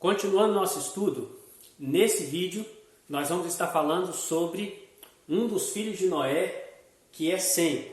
Continuando nosso estudo, nesse vídeo nós vamos estar falando sobre um dos filhos de Noé, que é Sem.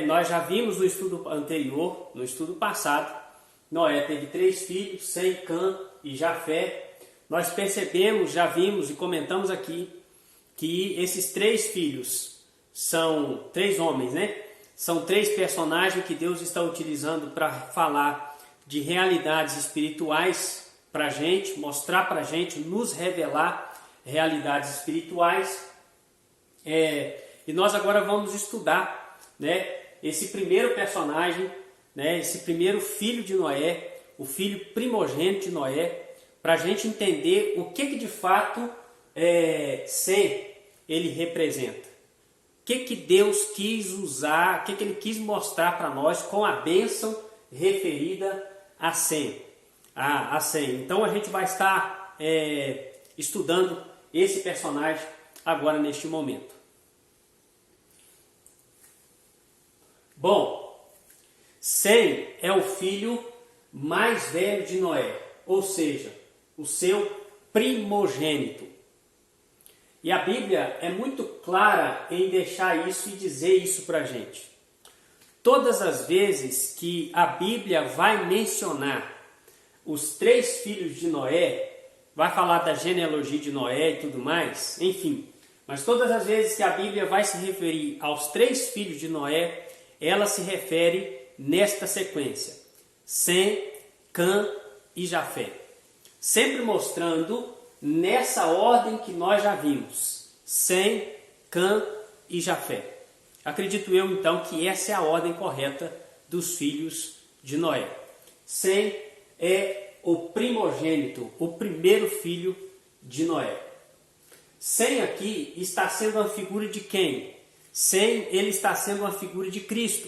Nós já vimos no estudo anterior, no estudo passado, Noé teve 3 filhos, Sem, Cã e Jafé. Nós percebemos, já vimos e comentamos aqui que esses 3 filhos são 3 homens, São 3 personagens que Deus está utilizando para falar de realidades espirituais para a gente, mostrar para a gente, nos revelar realidades espirituais. E nós agora vamos estudar, esse primeiro personagem, esse primeiro filho de Noé, o filho primogênito de Noé, para a gente entender o que de fato Sem ele representa. O que Deus quis usar, o que ele quis mostrar para nós com a bênção referida a Sem. Então a gente vai estar estudando esse personagem agora neste momento. Bom, Sem é o filho mais velho de Noé, ou seja, o seu primogênito. E a Bíblia é muito clara em deixar isso e dizer isso para a gente. Todas as vezes que a Bíblia vai mencionar os 3 filhos de Noé, vai falar da genealogia de Noé e tudo mais, enfim. Mas todas as vezes que a Bíblia vai se referir aos 3 filhos de Noé, ela se refere nesta sequência: Sem, Cã e Jafé. Sempre mostrando nessa ordem que nós já vimos: Sem, Cã e Jafé. Acredito eu então que essa é a ordem correta dos filhos de Noé. Sem é o primogênito, o primeiro filho de Noé. Sem aqui está sendo uma figura de quem? Sem, ele está sendo uma figura de Cristo.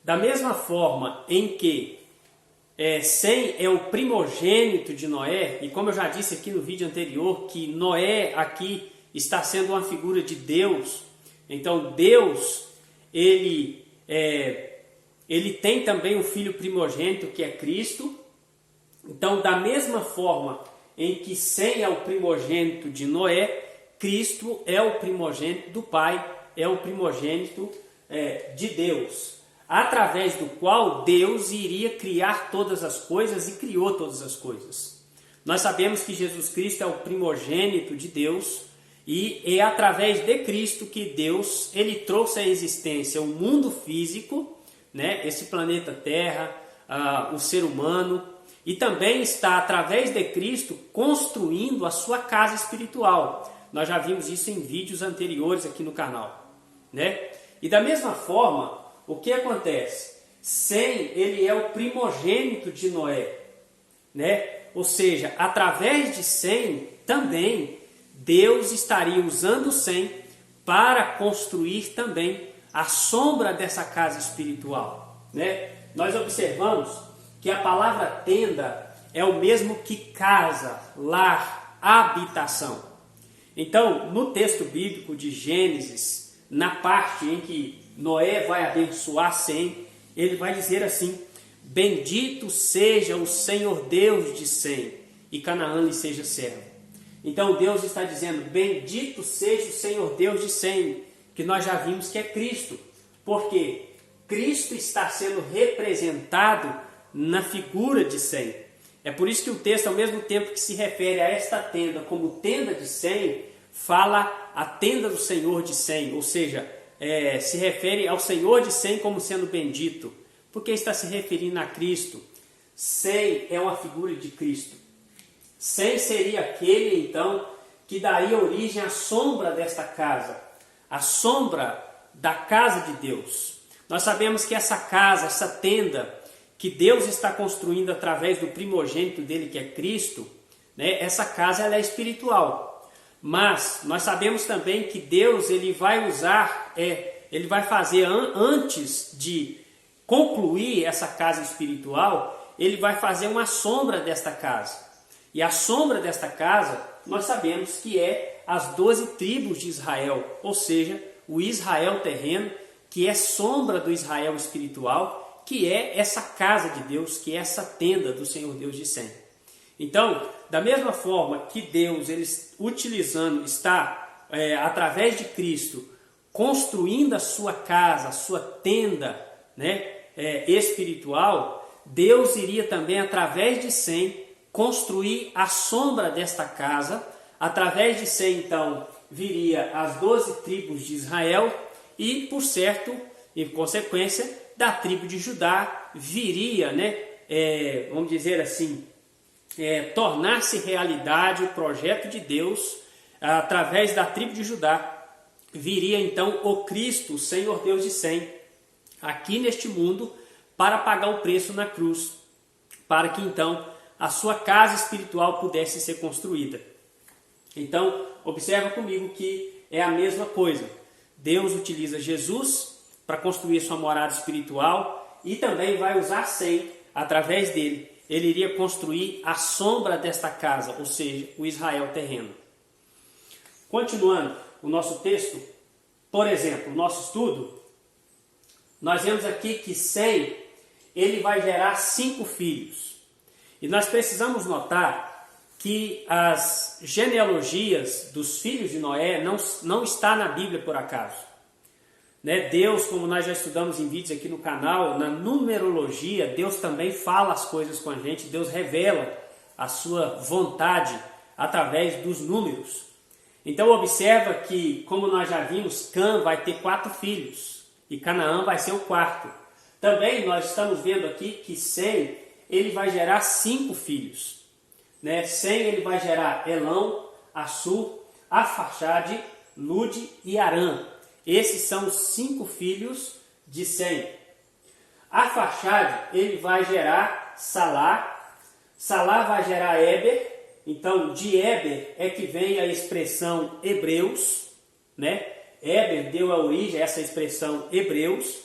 Da mesma forma em que Sem é o primogênito de Noé, e como eu já disse aqui no vídeo anterior, que Noé aqui está sendo uma figura de Deus. Então Deus, ele tem também um filho primogênito que é Cristo. Então, da mesma forma em que Sem é o primogênito de Noé, Cristo é o primogênito do Pai, é o primogênito de Deus, através do qual Deus iria criar todas as coisas e criou todas as coisas. Nós sabemos que Jesus Cristo é o primogênito de Deus e é através de Cristo que Deus ele trouxe à existência o mundo físico, esse planeta Terra, o ser humano, e também está através de Cristo construindo a sua casa espiritual. Nós já vimos isso em vídeos anteriores aqui no canal, E da mesma forma, o que acontece? Sem, ele é o primogênito de Noé, Ou seja, através de Sem também Deus estaria usando Sem para construir também a sombra dessa casa espiritual, Nós observamos que a palavra tenda é o mesmo que casa, lar, habitação. Então, no texto bíblico de Gênesis, na parte em que Noé vai abençoar Sem, ele vai dizer assim: bendito seja o Senhor Deus de Sem, e Canaã lhe seja servo. Então Deus está dizendo: bendito seja o Senhor Deus de Sem, que nós já vimos que é Cristo, porque Cristo está sendo representado na figura de Sem. É por isso que o texto, ao mesmo tempo que se refere a esta tenda como tenda de Sem, fala a tenda do Senhor de Sem, ou seja, se refere ao Senhor de Sem como sendo bendito, porque está se referindo a Cristo. Sem é uma figura de Cristo. Sem seria aquele, então, que daria origem à sombra desta casa, a sombra da casa de Deus. Nós sabemos que essa casa, essa tenda, que Deus está construindo através do primogênito dele, que é Cristo, essa casa ela é espiritual. Mas nós sabemos também que Deus ele vai usar, ele vai fazer antes de concluir essa casa espiritual, ele vai fazer uma sombra desta casa. E a sombra desta casa, nós sabemos que é as 12 tribos de Israel, ou seja, o Israel terreno, que é sombra do Israel espiritual, que é essa casa de Deus, que é essa tenda do Senhor Deus de Sem. Então, da mesma forma que Deus, ele está através de Cristo, construindo a sua casa, a sua tenda, né, espiritual, Deus iria também, através de Sem, construir a sombra desta casa. Através de Sem, então, viria as 12 tribos de Israel e, por certo, em consequência, da tribo de Judá viria, né, vamos dizer assim, tornar-se realidade o projeto de Deus. Através da tribo de Judá viria então o Cristo, o Senhor Deus de Sem, aqui neste mundo, para pagar o preço na cruz, para que então a sua casa espiritual pudesse ser construída. Então, observa comigo que é a mesma coisa. Deus utiliza Jesus para construir sua morada espiritual e também vai usar Sem, através dele. Ele iria construir a sombra desta casa, ou seja, o Israel terreno. Continuando o nosso texto, por exemplo, o nosso estudo, nós vemos aqui que Sem, ele vai gerar 5 filhos. E nós precisamos notar que as genealogias dos filhos de Noé não está na Bíblia por acaso. Né? Deus, como nós já estudamos em vídeos aqui no canal, na numerologia, Deus também fala as coisas com a gente, Deus revela a sua vontade através dos números. Então observa que, como nós já vimos, Cã vai ter 4 filhos e Canaã vai ser o 4º. Também nós estamos vendo aqui que Sem, ele vai gerar 5 filhos. Né? Sem, ele vai gerar Elão, Assur, Arfaxade, Lude e Arã. Esses são os 5 filhos de Sem. Arfaxade, ele vai gerar Salá. Salá vai gerar Éber. Então, de Éber é que vem a expressão Hebreus, né? Éber deu a origem a essa expressão Hebreus.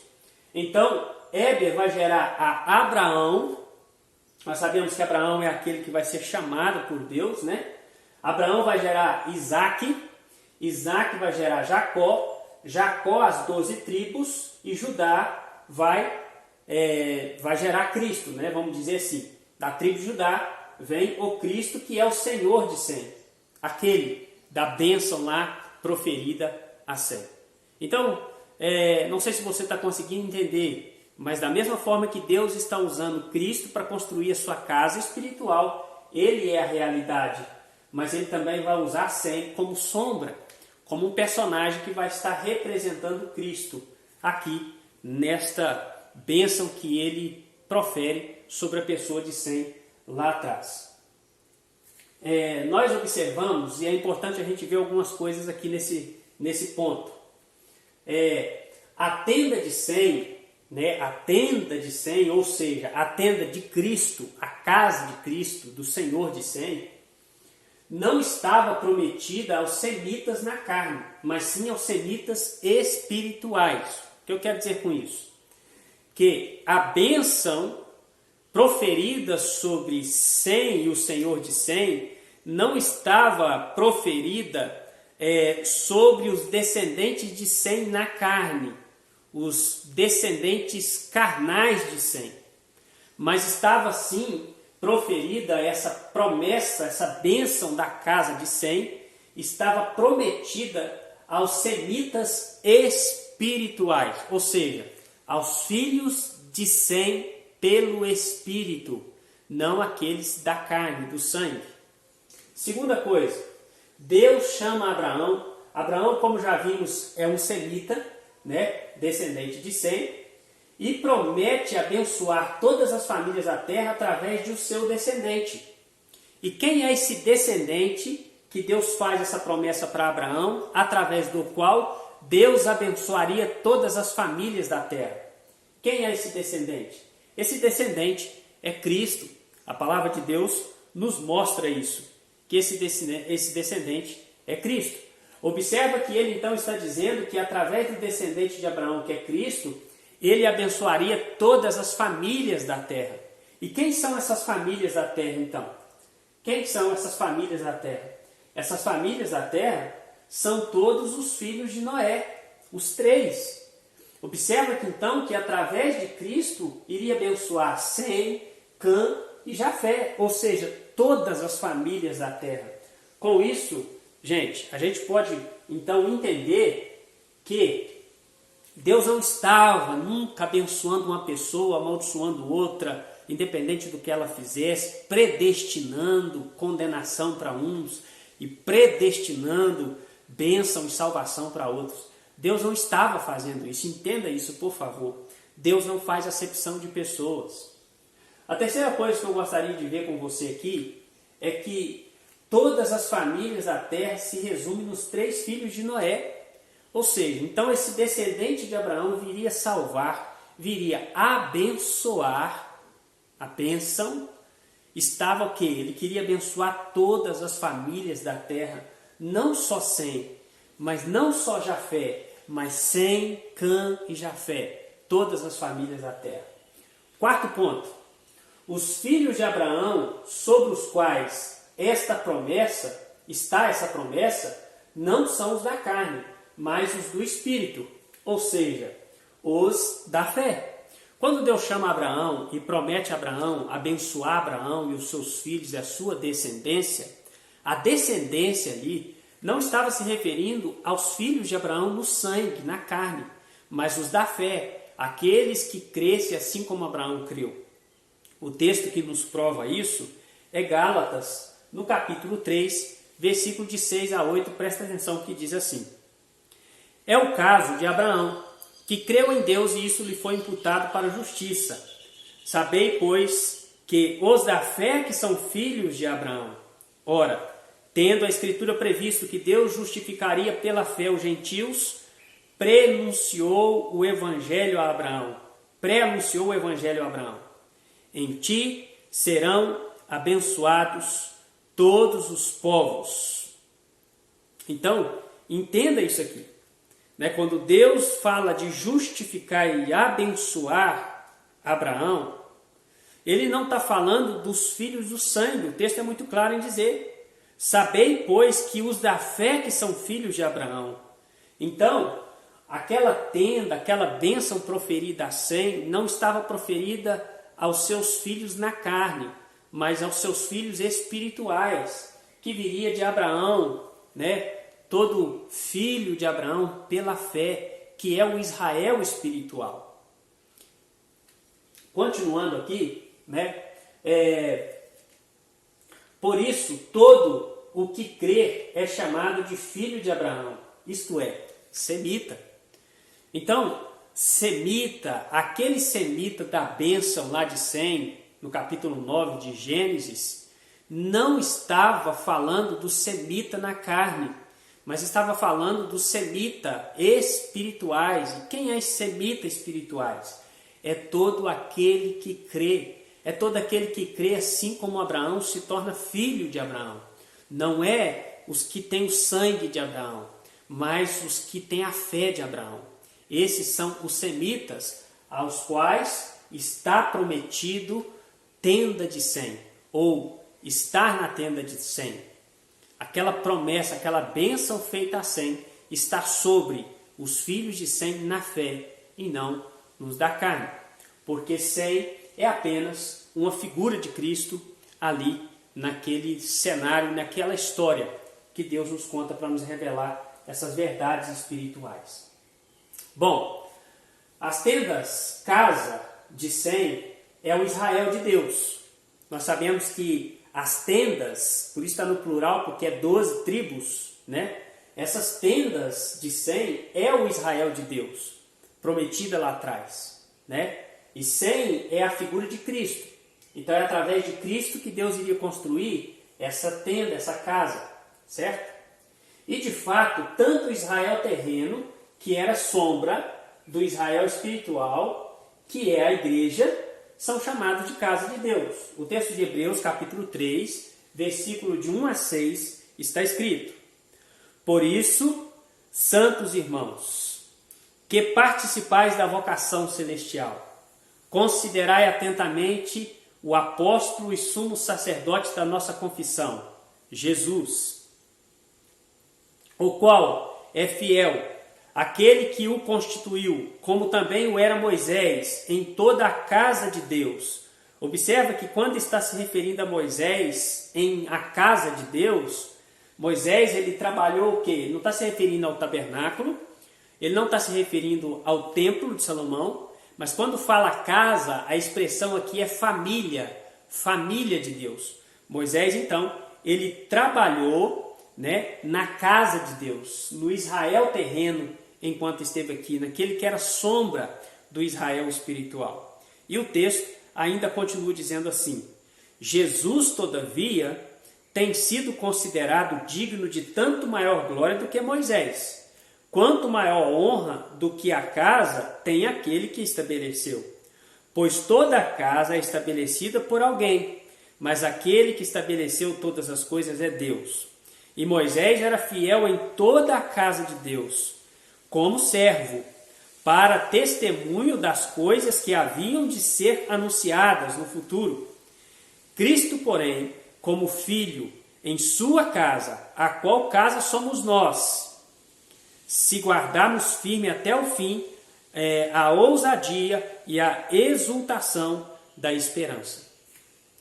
Então, Éber vai gerar a Abraão. Nós sabemos que Abraão é aquele que vai ser chamado por Deus, né? Abraão vai gerar Isaque. Isaac vai gerar Jacó. Jacó, as 12 tribos. E Judá vai gerar Cristo, né? Vamos dizer assim. Da tribo de Judá vem o Cristo, que é o Senhor de Sem, aquele da bênção lá proferida a Sem. Então, não sei se você está conseguindo entender, mas da mesma forma que Deus está usando Cristo para construir a sua casa espiritual, ele é a realidade, mas ele também vai usar Sem como sombra, como um personagem que vai estar representando Cristo aqui nesta bênção que ele profere sobre a pessoa de Sem lá atrás. Nós observamos, e é importante a gente ver algumas coisas aqui nesse ponto. A tenda de Sem, né, a tenda de Sem, ou seja, a tenda de Cristo, a casa de Cristo, do Senhor de Sem, não estava prometida aos semitas na carne, mas sim aos semitas espirituais. O que eu quero dizer com isso? Que a bênção proferida sobre Sem e o Senhor de Sem não estava proferida sobre os descendentes de Sem na carne, os descendentes carnais de Sem, mas estava sim proferida essa promessa, essa bênção da casa de Sem, estava prometida aos semitas espirituais, ou seja, aos filhos de Sem pelo Espírito, não aqueles da carne, do sangue. Segunda coisa, Deus chama Abraão. Abraão, como já vimos, é um semita, né, descendente de Sem, e promete abençoar todas as famílias da terra através do seu descendente. E quem é esse descendente que Deus faz essa promessa para Abraão, através do qual Deus abençoaria todas as famílias da terra? Quem é esse descendente? Esse descendente é Cristo. A palavra de Deus nos mostra isso, que esse descendente é Cristo. Observa que ele então está dizendo que através do descendente de Abraão, que é Cristo, ele abençoaria todas as famílias da terra. E quem são essas famílias da terra então? Quem são essas famílias da terra? Essas famílias da terra são todos os filhos de Noé, os 3. Observa que então que através de Cristo iria abençoar Sem, Cã e Jafé, ou seja, todas as famílias da terra. Com isso, gente, a gente pode então entender que Deus não estava nunca abençoando uma pessoa, amaldiçoando outra, independente do que ela fizesse, predestinando condenação para uns e predestinando bênção e salvação para outros. Deus não estava fazendo isso, entenda isso, por favor. Deus não faz acepção de pessoas. A terceira coisa que eu gostaria de ver com você aqui é que todas as famílias da terra se resumem nos 3 filhos de Noé. Ou seja, então esse descendente de Abraão viria salvar, viria abençoar. A bênção estava o quê? Ele queria abençoar todas as famílias da terra, não só Sem, mas não só Jafé, mas Sem, Cã e Jafé, todas as famílias da terra. Quarto ponto, os filhos de Abraão, sobre os quais essa promessa, não são os da carne, mas os do Espírito, ou seja, os da fé. Quando Deus chama Abraão e promete a Abraão abençoar Abraão e os seus filhos e a sua descendência, a descendência ali não estava se referindo aos filhos de Abraão no sangue, na carne, mas os da fé, aqueles que crescem assim como Abraão creu. O texto que nos prova isso é Gálatas, no capítulo 3, versículo de 6 a 8, presta atenção que diz assim: é o caso de Abraão, que creu em Deus e isso lhe foi imputado para a justiça. Sabei, pois, que os da fé que são filhos de Abraão. Ora, tendo a Escritura previsto que Deus justificaria pela fé os gentios, preanunciou o Evangelho a Abraão. Em ti serão abençoados todos os povos. Então, entenda isso aqui. Quando Deus fala de justificar e abençoar Abraão, Ele não está falando dos filhos do sangue. O texto é muito claro em dizer: sabei, pois, que os da fé que são filhos de Abraão. Então, aquela tenda, aquela bênção proferida a Sem, não estava proferida aos seus filhos na carne, mas aos seus filhos espirituais, que viria de Abraão, todo filho de Abraão pela fé, que é o Israel espiritual. Continuando aqui, por isso todo o que crê é chamado de filho de Abraão, isto é, semita. Então, semita, aquele semita da bênção lá de Sem, no capítulo 9 de Gênesis, não estava falando do semita na carne, mas estava falando dos semita espirituais. E quem é esse semita espirituais? É todo aquele que crê. É todo aquele que crê assim como Abraão se torna filho de Abraão. Não é os que têm o sangue de Abraão, mas os que têm a fé de Abraão. Esses são os semitas, aos quais está prometido tenda de Sem, ou estar na tenda de Sem. Aquela promessa, aquela bênção feita a Sem, está sobre os filhos de Sem na fé e não nos da carne. Porque Sem é apenas uma figura de Cristo ali naquele cenário, naquela história que Deus nos conta para nos revelar essas verdades espirituais. Bom, as tendas, casa de Sem, é o Israel de Deus. Nós sabemos que as tendas, por isso está no plural, porque é 12 tribos, Essas tendas de Sem é o Israel de Deus, prometida lá atrás, E Sem é a figura de Cristo. Então é através de Cristo que Deus iria construir essa tenda, essa casa, certo? E de fato, tanto o Israel terreno, que era sombra do Israel espiritual, que é a igreja, são chamados de casa de Deus. O texto de Hebreus, capítulo 3, versículo de 1 a 6, está escrito: por isso, santos irmãos, que participais da vocação celestial, considerai atentamente o apóstolo e sumo sacerdote da nossa confissão, Jesus, o qual é fiel, aquele que o constituiu, como também o era Moisés, em toda a casa de Deus, Observa que quando está se referindo a Moisés em a casa de Deus, Moisés ele trabalhou o quê? Ele não está se referindo ao tabernáculo, ele não está se referindo ao templo de Salomão, mas quando fala casa, a expressão aqui é família, família de Deus. Moisés então, ele trabalhou, né, na casa de Deus, no Israel terreno, enquanto esteve aqui, naquele que era sombra do Israel espiritual. E o texto ainda continua dizendo assim: Jesus, todavia, tem sido considerado digno de tanto maior glória do que Moisés. Quanto maior honra do que a casa tem aquele que estabeleceu. Pois toda a casa é estabelecida por alguém, mas aquele que estabeleceu todas as coisas é Deus. E Moisés era fiel em toda a casa de Deus, como servo, para testemunho das coisas que haviam de ser anunciadas no futuro. Cristo, porém, como filho em sua casa, a qual casa somos nós, se guardarmos firme até o fim a ousadia e a exultação da esperança.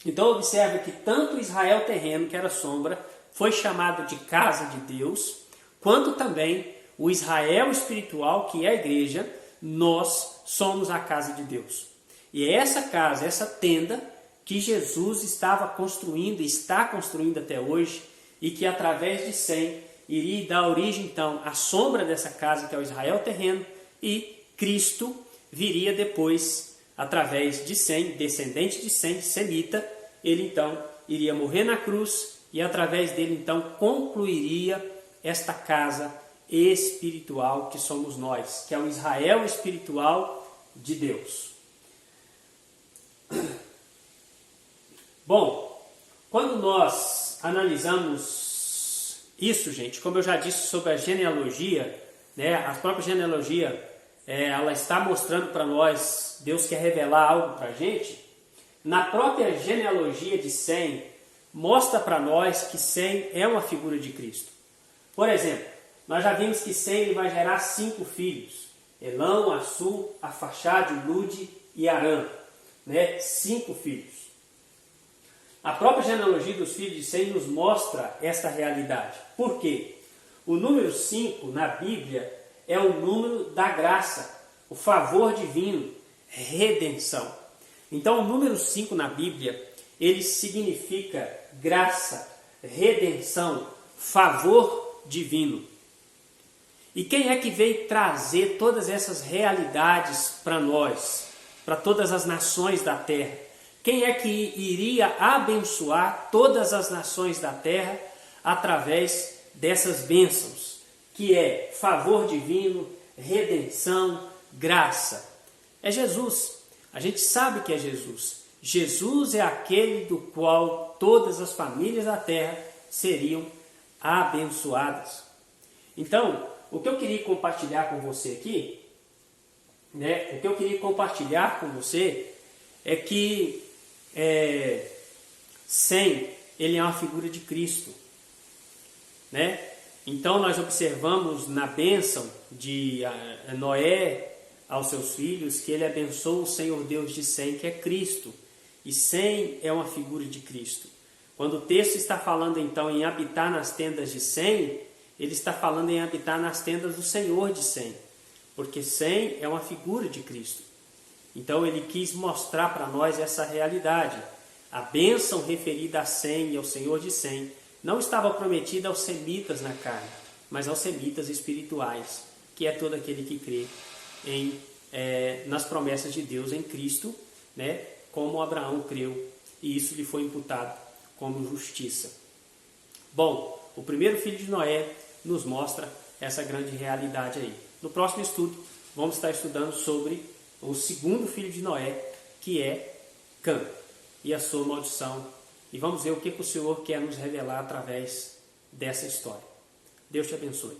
Então observe que tanto Israel terreno, que era sombra, foi chamado de casa de Deus, quanto também o Israel espiritual, que é a igreja, nós somos a casa de Deus. E é essa casa, essa tenda, que Jesus estava construindo e está construindo até hoje, e que através de Sem iria dar origem então à sombra dessa casa, que é o Israel terreno, e Cristo viria depois, através de Sem, descendente de Sem, semita, ele então iria morrer na cruz e através dele então concluiria esta casa espiritual que somos nós, que é o Israel espiritual de Deus. Bom, quando nós analisamos isso, gente, como eu já disse sobre a genealogia, né, a própria genealogia, ela está mostrando para nós, Deus quer revelar algo para a gente. Na própria genealogia de Sem, mostra para nós que Sem é uma figura de Cristo. Por exemplo, nós já vimos que Sem ele vai gerar 5 filhos: Elão, Assur, Afaxade, Lude e Arã, né? 5 filhos. A própria genealogia dos filhos de Sem nos mostra esta realidade. Por quê? O número 5 na Bíblia é o número da graça, o favor divino, redenção. Então o número 5 na Bíblia, ele significa graça, redenção, favor divino. E quem é que veio trazer todas essas realidades para nós, para todas as nações da terra? Quem é que iria abençoar todas as nações da terra através dessas bênçãos? Que é favor divino, redenção, graça. É Jesus. A gente sabe que é Jesus. Jesus é aquele do qual todas as famílias da terra seriam abençoadas. Então, o que eu queria compartilhar com você aqui, né? O que eu queria compartilhar com você é que Sem, ele é uma figura de Cristo, né? Então nós observamos na bênção de Noé aos seus filhos que ele abençoou o Senhor Deus de Sem, que é Cristo. E Sem é uma figura de Cristo. Quando o texto está falando então em habitar nas tendas de Sem, ele está falando em habitar nas tendas do Senhor de Sem, porque Sem é uma figura de Cristo. Então ele quis mostrar para nós essa realidade. A bênção referida a Sem e ao Senhor de Sem não estava prometida aos semitas na carne, mas aos semitas espirituais, que é todo aquele que crê nas promessas de Deus em Cristo, né, como Abraão creu, e isso lhe foi imputado como justiça. Bom, o primeiro filho de Noé nos mostra essa grande realidade aí. No próximo estudo, vamos estar estudando sobre o segundo filho de Noé, que é Cã, e a sua maldição. E vamos ver o que o Senhor quer nos revelar através dessa história. Deus te abençoe.